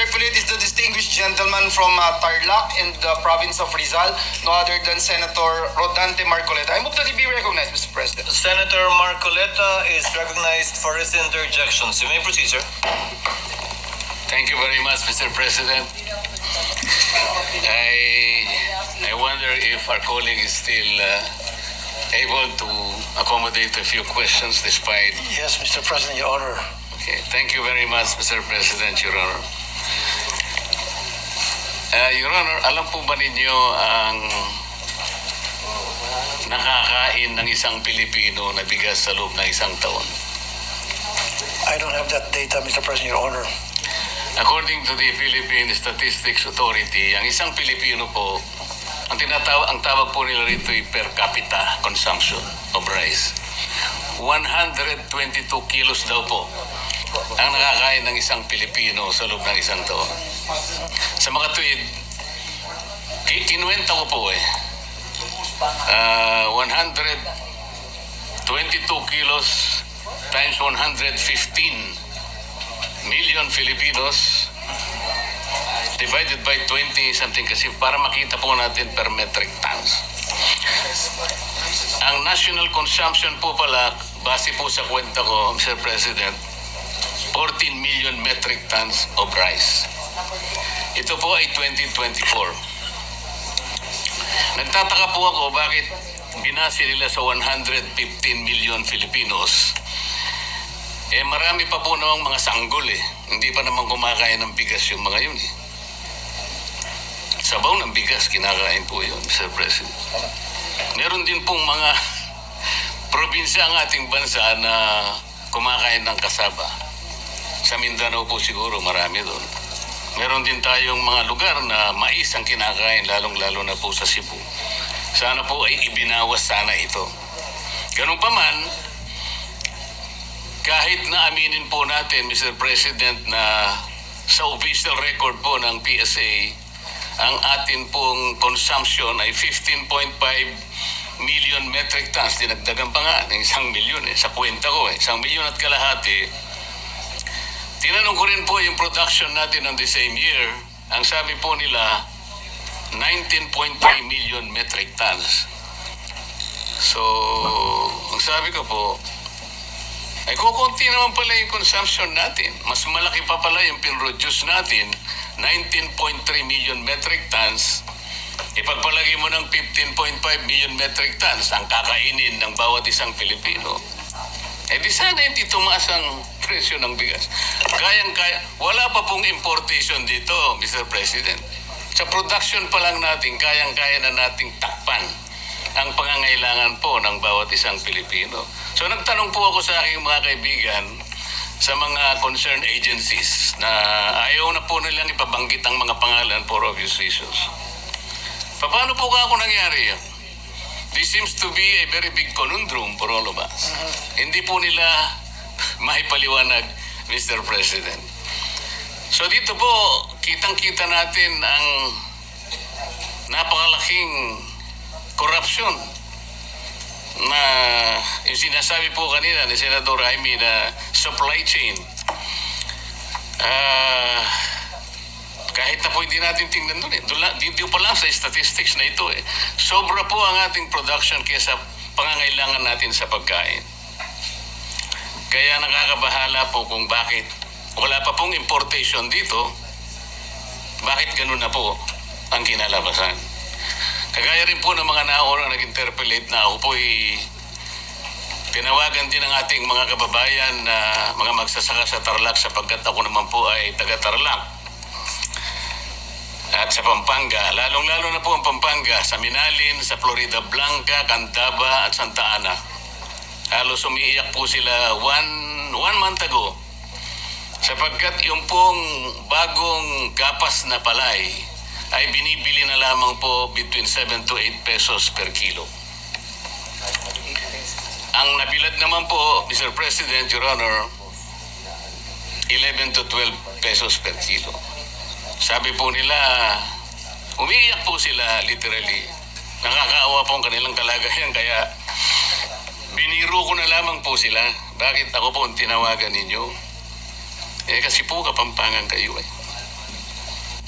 interpolate is the distinguished gentleman from Tarlac in the province of Rizal, no other than Senator Rodante Marcoleta. I move that he be recognized, Mr. President. Senator Marcoleta is recognized for his interjections. You may proceed, sir. Thank you very much, Mr. President. I wonder if our colleague is still able to accommodate a few questions despite... Yes, Mr. President, Your Honor. Okay, thank you very much, Mr. President, Your Honor. Your Honor, alam po ba ninyo ang nakakain ng isang Pilipino na bigas sa loob ng isang taon? I don't have that data, Mr. President, Your Honor. According to the Philippine Statistics Authority, ang isang Pilipino po, ang tawag po nila rito ay per capita consumption of rice. 122 kilos daw po ang nakakain ng isang Pilipino sa loob ng isang taon. Sa mga tweet, kinuwenta ko po 122 kilos times 115 million Filipinos divided by 20 something kasi para makita po natin per metric tons. Ang national consumption po pala, base po sa kwenta ko, Mr. President, 14 million metric tons of rice. Ito po ay 2024. Nagtataka po ako bakit binase nila sa 115 million Filipinos. Marami pa po namang mga sanggol Hindi pa naman kumakain ng bigas yung mga yun Sabaw ng bigas, kinakain po yun, Mr. President. Meron din pong mga probinsya ang ating bansa na kumakain ng kasaba. Sa Mindanao po siguro marami doon. Meron din tayong mga lugar na mais ang kinakain, lalong-lalo na po sa Cebu. Sana po ay ibinawas sana ito. Ganun pa man, kahit na aminin po natin, Mr. President, na sa official record po ng PSA, ang atin pong consumption ay 15.5 million metric tons. Dinagdagan pa nga ng 1 milyon Sa kwenta ko 1 milyon at kalahati. Tinanong ko rin po yung production natin on the same year. Ang sabi po nila, 19.3 million metric tons. So, ang sabi ko po, ay kukunti naman pala yung consumption natin. Mas malaki pa pala yung pinroduce natin, 19.3 million metric tons. Ipagpalagay mo ng 15.5 million metric tons ang kakainin ng bawat isang Pilipino. Di sana hindi tumaas ang presyo ng bigas. Kayang-kaya. Wala pa pong importation dito, Mr. President. Sa production pa lang natin, kayang-kaya na nating takpan ang pangangailangan po ng bawat isang Pilipino. So nagtanong po ako sa aking mga kaibigan sa mga concerned agencies na ayaw na po nilang ipabanggit ang mga pangalan for obvious reasons. Paano po ako nangyari yan? This seems to be a very big conundrum for all of us. Hindi po nila maipaliwanag, Mr. President. So dito po, kitang-kita natin ang napakalaking korupsyon na yung sinasabi po kanina ni Senator Jaime na supply chain. Kahit na po hindi natin tingnan doon Dito pa lang sa statistics na ito Sobra po ang ating production kaysa pangangailangan natin sa pagkain. Kaya nakakabahala po kung bakit wala pa pong importation dito, bakit ganun na po ang kinalabasan. Kagaya rin po ng mga nauna nag-interpolate na ako po tinawagan din ng ating mga kababayan na mga magsasaka sa Tarlac sapagkat ako naman po ay taga Tarlac. At sa Pampanga, lalong-lalo na po ang Pampanga, sa Minalin, sa Florida Blanca, Candaba at Santa Ana. Halos umiiyak po sila one month ago sapagkat yung pong bagong gapas na palay ay binibili na lamang po between 7 to 8 pesos per kilo. Ang nabilad naman po, Mr. President, Your Honor, 11 to 12 pesos per kilo. Sabi po nila, umiiyak po sila literally. Nakakaawa po ang kanilang kalagayan kaya biniro ko na lamang po sila. Bakit ako po ang tinawagan ninyo? Kasi po Kapampangan kayo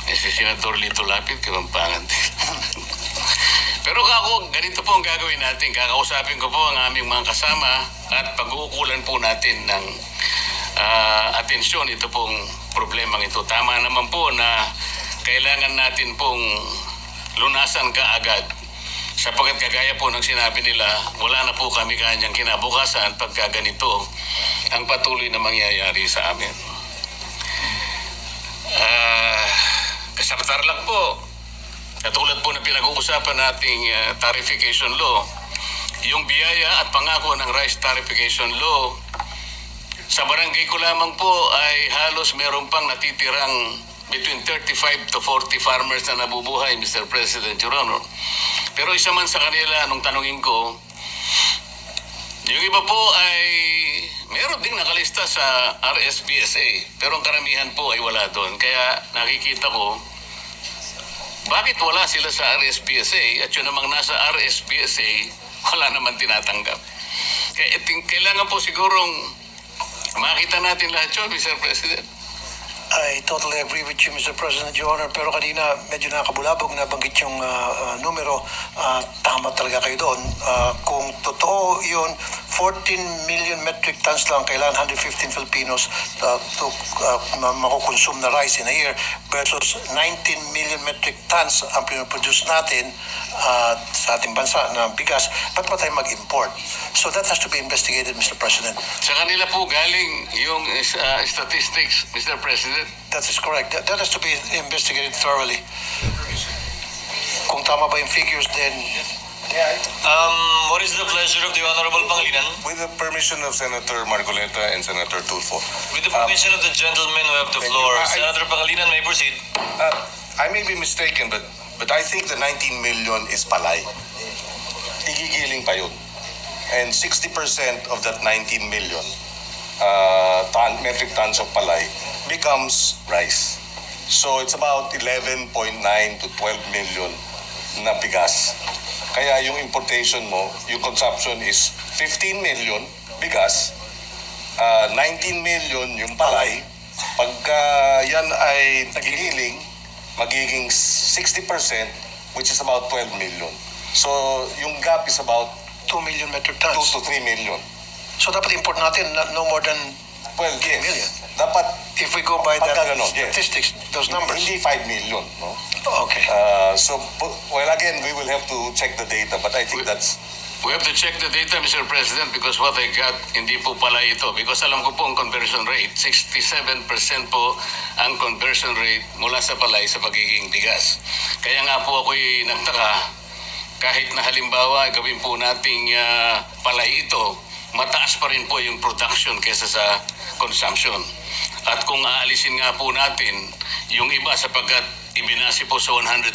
Si Senator Lito Lapid, Kapampangan. Pero ako, ganito po ang gagawin natin. Kakausapin ko po ang aming mga kasama at pag-uukulan po natin ng atensyon ito pong problemang ito. Tama naman po na kailangan natin pong lunasan kaagad. Sapagkat kagaya po ng sinabi nila, wala na po kami kanyang kinabukasan pagka ganito ang patuloy na mangyayari sa amin. Kasaptar lang po, katulad po na pinag-uusapan nating tarification law, yung biyaya at pangako ng rice tarification law, sa barangay ko lamang po ay halos meron pang natitirang between 35 to 40 farmers na nabubuhay, Mr. President, Your Honor. Pero isa man sa kanila, nung tanungin ko, yung iba po ay meron ding nakalista sa RSBSA, pero ang karamihan po ay wala doon. Kaya nakikita ko, bakit wala sila sa RSBSA at yun namang nasa RSBSA, wala naman tinatanggap. Kaya kailangan po sigurong makita natin lahat yun, Mr. President. I totally agree with you, Mr. President, Your Honor. Pero kanina, medyo nakabulabog na banggit yung numero. Tama talaga kayo doon. Kung totoo yun, 14 million metric tons lang kailangan 115 Filipinos to makukonsume na rice in a year versus 19 million metric tons ang pinoproduce natin sa ating bansa na bigas. Ba't pa tayo mag-import? So that has to be investigated, Mr. President. Sa kanila po galing yung statistics, Mr. President. That is correct. That has to be investigated thoroughly. Kung tama ba yung figures, then What is the pleasure of the Honorable Pangilinan? With the permission of Senator Marcoleta and Senator Tulfo. With the permission of the gentleman who have the thank floor, you. Senator Pangilinan may proceed. I may be mistaken, but I think the 19 million is palay. Igigiling pa yun. And 60% of that 19 million metric tons of palay becomes rice. So it's about 11.9 to 12 million na bigas. Kaya yung importation mo, yung consumption is 15 million bigas, 19 million yung palay. Pagka yan ay nagigiling, magiging 60%, which is about 12 million. So yung gap is about 2 million metric 2 tons. to 3 million. So dapat import natin no more than, Well, yes. million. Dapat, if we go by that Pagka ganon, yes. statistics, those numbers. hindi 5 million, no? Okay. Well, again, we will have to check the data, but I think that's... We have to check the data, Mr. President, because what I got, hindi po pala ito. Because alam ko po ang conversion rate, 67% po ang conversion rate mula sa palay sa pagiging bigas. Kaya nga po ako'y nagtaka, kahit na halimbawa gawin po nating palay ito, mataas pa rin po yung production kesa sa consumption. At kung aalisin nga po natin yung iba sapagkat ibinasi po sa 115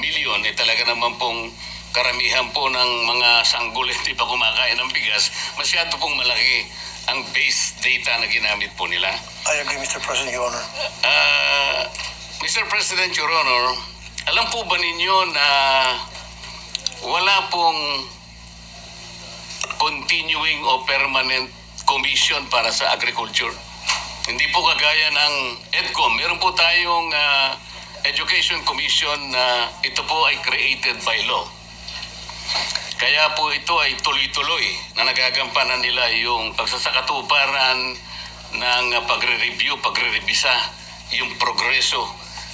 million, talaga naman pong karamihan po ng mga sanggol hindi pa kumakain ng bigas, masyado pong malaki ang base data na ginamit po nila. I agree, Mr. President, Your Honor. Mr. President, Your Honor, alam po ba ninyo na wala pong continuing o permanent commission para sa agriculture? Hindi po kagaya ng EDCOM. Meron po tayong Education Commission na ito po ay created by law. Kaya po ito ay tuloy-tuloy na nagagampanan nila yung pagsasakatuparan ng pagre-review, pagre-revisa yung progreso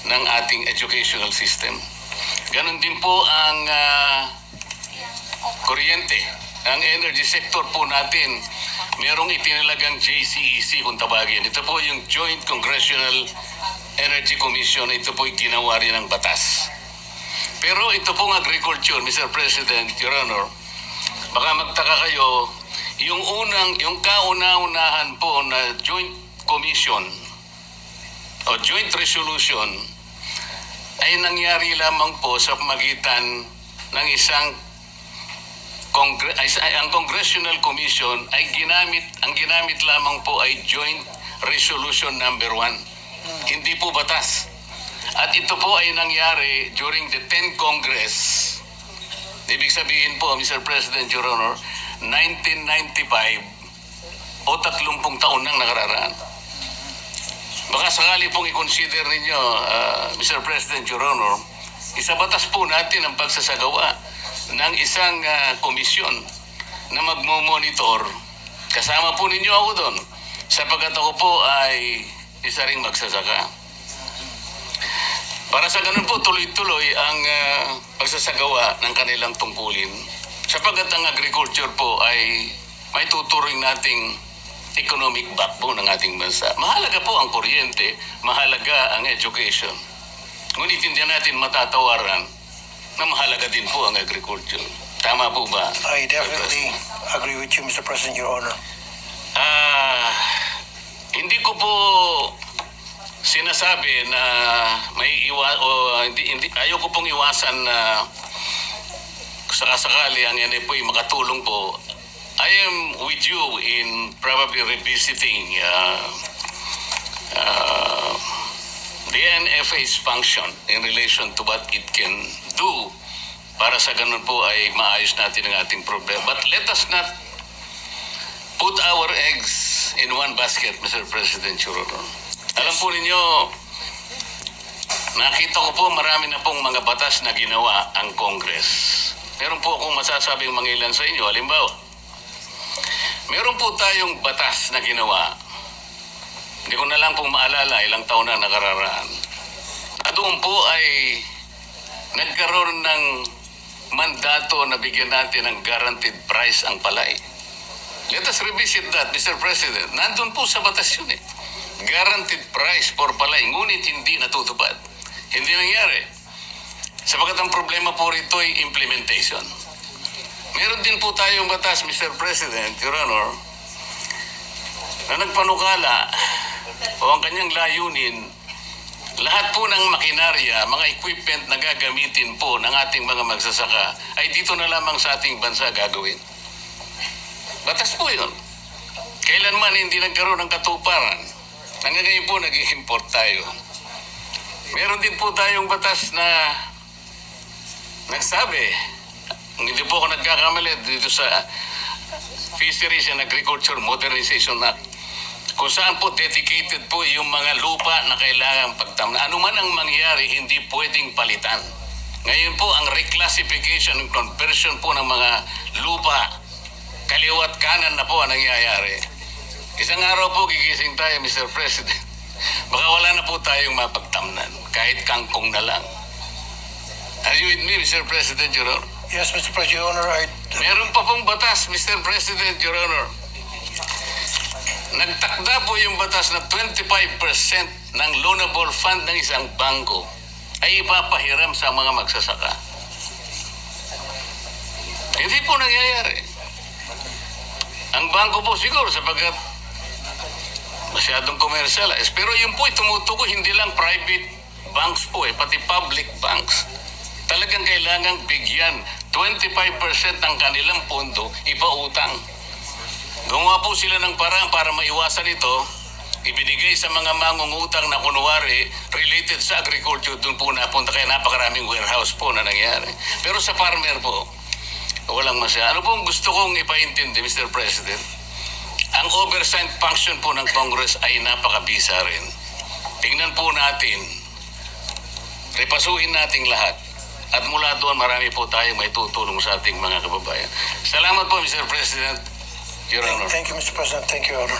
ng ating educational system. Ganon din po ang kuryente. Ang energy sector po natin, merong itinalagang JCEC kung tawagin. Ito po yung Joint Congressional Energy Commission. Ito po yung ginawa rin ng batas. Pero ito pong agriculture, Mr. President, Your Honor, baka magtaka kayo, yung kauna-unahan po na Joint Commission o Joint Resolution ay nangyari lamang po sa pamagitan ng isang ang Congressional Commission ay ang ginamit lamang po ay Joint Resolution number 1. Hindi po batas. At ito po ay nangyari during the 10th Congress. Ibig sabihin po, Mr. President, Your Honor, 1995 o 30 taon nang nakararaan. baka sakali pong i-consider ninyo, Mr. President, Your Honor, isabatas po natin ang pagsasagawa ng isang komisyon na magmo-monitor. Kasama po ninyo ako doon sapagkat ako po ay isa ring magsasaka. Para sa ganun po, tuloy-tuloy ang pagsasagawa ng kanilang tungkulin sapagkat ang agriculture po ay may tuturing nating economic backbone ng ating bansa. Mahalaga po ang kuryente, mahalaga ang education. Ngunit hindi natin matatawaran na mahalaga din po ang agriculture. Tama po ba? I definitely agree with you, Mr. President, Your Honor. Hindi ko po sinasabi na ayaw ko pong iwasan na sakasakali ang yan po'y makatulong po. I am with you in probably revisiting the NFA's function in relation to what it can do para sa ganun po ay maayos natin ang ating problema. But let us not put our eggs in one basket, Mr. President, Your Honor. Alam po ninyo, nakita ko po marami na pong mga batas na ginawa ang Congress. Meron po akong masasabing mga ilan sa inyo. Halimbawa, meron po tayong batas na ginawa. Hindi ko na lang pong maalala ilang taon na nakararaan. At doon po ay nagkaroon ng mandato na bigyan natin ng guaranteed price ang palay. Let us revisit that, Mr. President. Nandun po sa batas yun eh. Guaranteed price for palay, ngunit hindi natutupad. Hindi nangyari. Sapagkat ang problema po rito ay implementation. Meron din po tayong batas, Mr. President, Your Honor, na nagpanukala o ang kanyang layunin, lahat po ng makinarya, mga equipment na gagamitin po ng ating mga magsasaka ay dito na lamang sa ating bansa gagawin. Batas po yun. Kailanman hindi nagkaroon ng katuparan. Hanggang ngayon po nag-i-import tayo. Meron din po tayong batas na nagsabi, hindi po ako nagkakamali dito sa Fisheries and Agriculture Modernization Act, kung saan po dedicated po yung mga lupa na kailangang pagtamnan. Ano man ang mangyari, hindi pwedeng palitan. Ngayon po, ang reclassification and conversion po ng mga lupa, kaliwat kanan na po ang nangyayari. Isang araw po gigising tayo, Mr. President. Baka wala na po tayong mapagtamnan, kahit kangkong na lang. Are you with me, Mr. President, Your Honor? Yes, Mr. President, Your Honor. Meron pa pong batas, Mr. President, Your Honor. Nagtakda po yung batas na 25% ng loanable fund ng isang bangko ay ipapahiram sa mga magsasaka. Hindi po nangyayari. Ang bangko po siguro sapagkat masyadong commercialized. Pero yun po tumutukoy hindi lang private banks po pati public banks. Talagang kailangang bigyan 25% ng kanilang pondo ipautang. Gumawa po sila ng paraan para maiwasan ito, ibinigay sa mga mangungutang na kunwari related sa agriculture, doon po napunta kaya napakaraming warehouse po na nangyari. Pero sa farmer po, walang masya. Ano pong gusto kong ipaintindi, Mr. President? Ang oversight function po ng Congress ay napakabisa rin. Tingnan po natin, repasuhin nating lahat. At mula doon, marami po tayong may tutulong sa ating mga kababayan. Salamat po, Mr. President, Your Honor. Thank you, Mr. President. Thank you, Your Honor.